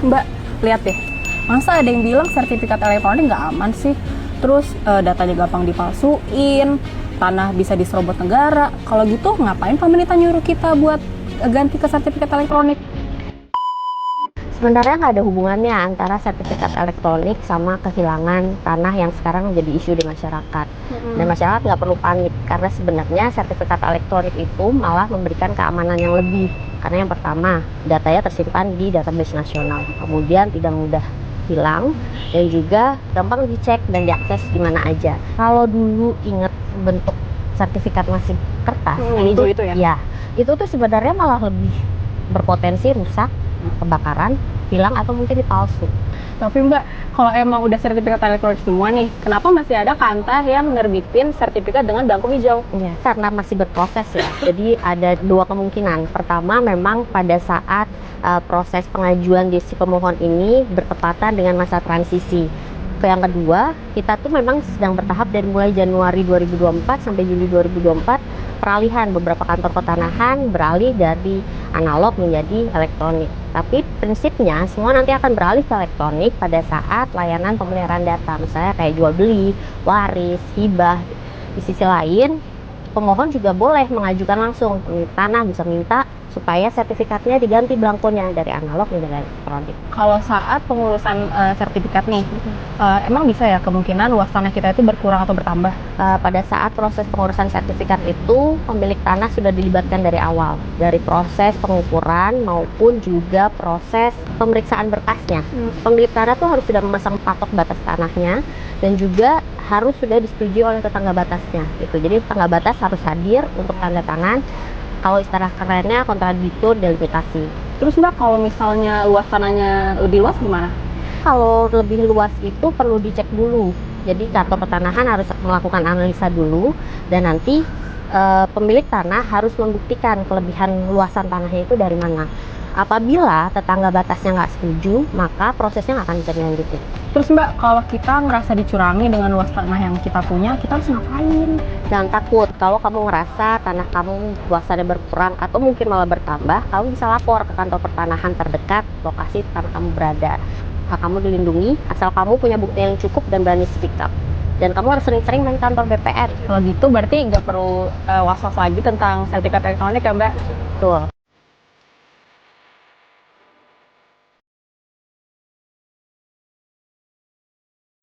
Mbak, lihat deh. Masa ada yang bilang sertifikat elektronik nggak aman sih? Terus datanya gampang dipalsuin, tanah bisa diserobot negara. Kalau gitu ngapain pemerintah nyuruh kita buat ganti ke sertifikat elektronik? Sebenarnya nggak ada hubungannya antara sertifikat elektronik sama kehilangan tanah yang sekarang menjadi isu di masyarakat. Dan masyarakat nggak perlu panik, karena sebenarnya sertifikat elektronik itu malah memberikan keamanan yang lebih. Karena yang pertama, datanya tersimpan di database nasional, kemudian tidak mudah hilang, dan juga gampang dicek dan diakses di mana aja. Kalau dulu ingat bentuk sertifikat masih kertas, itu ya? Ya, itu tuh sebenarnya malah lebih berpotensi rusak, kebakaran, hilang, atau mungkin dipalsu. Tapi Mbak, kalau emang udah sertifikat elektronik semua nih, kenapa masih ada Kantor yang nerbitin sertifikat dengan belangko hijau? Ya, karena masih berproses ya. Jadi ada dua kemungkinan. Pertama, memang pada saat proses pengajuan di si pemohon ini bertepatan dengan masa transisi. Yang kedua, kita tuh memang sedang bertahap dari mulai Januari 2024 sampai Juli 2024, peralihan beberapa kantor petanahan beralih dari analog menjadi elektronik. Tapi prinsipnya semua nanti akan beralih ke elektronik pada saat layanan pemeliharaan data, misalnya kayak jual beli, waris, hibah. Di sisi lain, pemohon juga boleh mengajukan langsung, pemilik tanah bisa minta supaya sertifikatnya diganti belangkonya dari analog menjadi elektronik. Kalau saat pengurusan sertifikat nih, emang bisa ya kemungkinan luas tanah kita itu berkurang atau bertambah? Pada saat proses pengurusan sertifikat itu, pemilik tanah sudah dilibatkan dari awal, dari proses pengukuran maupun juga proses pemeriksaan berkasnya. Pemilik tanah tuh harus sudah memasang patok batas tanahnya dan juga harus sudah disetujui oleh tetangga batasnya gitu. Jadi tetangga batas harus hadir untuk tanda tangan. Kalau istilah kerennya kontradiktur delimitasi. Terus Mbak, kalau misalnya luas tanahnya lebih luas gimana? Kalau lebih luas itu perlu dicek dulu. Jadi kantor pertanahan harus melakukan analisa dulu, dan nanti pemilik tanah harus membuktikan kelebihan luasan tanahnya itu dari mana. Apabila tetangga batasnya nggak setuju, maka prosesnya nggak akan bisa dilanjutin. Terus Mbak, kalau kita ngerasa dicurangi dengan luas tanah yang kita punya, kita harus ngapain? Jangan takut, kalau kamu ngerasa tanah kamu luasannya berkurang atau mungkin malah bertambah, kamu bisa lapor ke kantor pertanahan terdekat lokasi tanah kamu berada. Hak kamu dilindungi asal kamu punya bukti yang cukup dan berani speak up. Dan kamu harus sering-sering main kantor BPN. Kalau gitu berarti nggak perlu was-was lagi tentang sertifikat elektronik ya Mbak? Betul.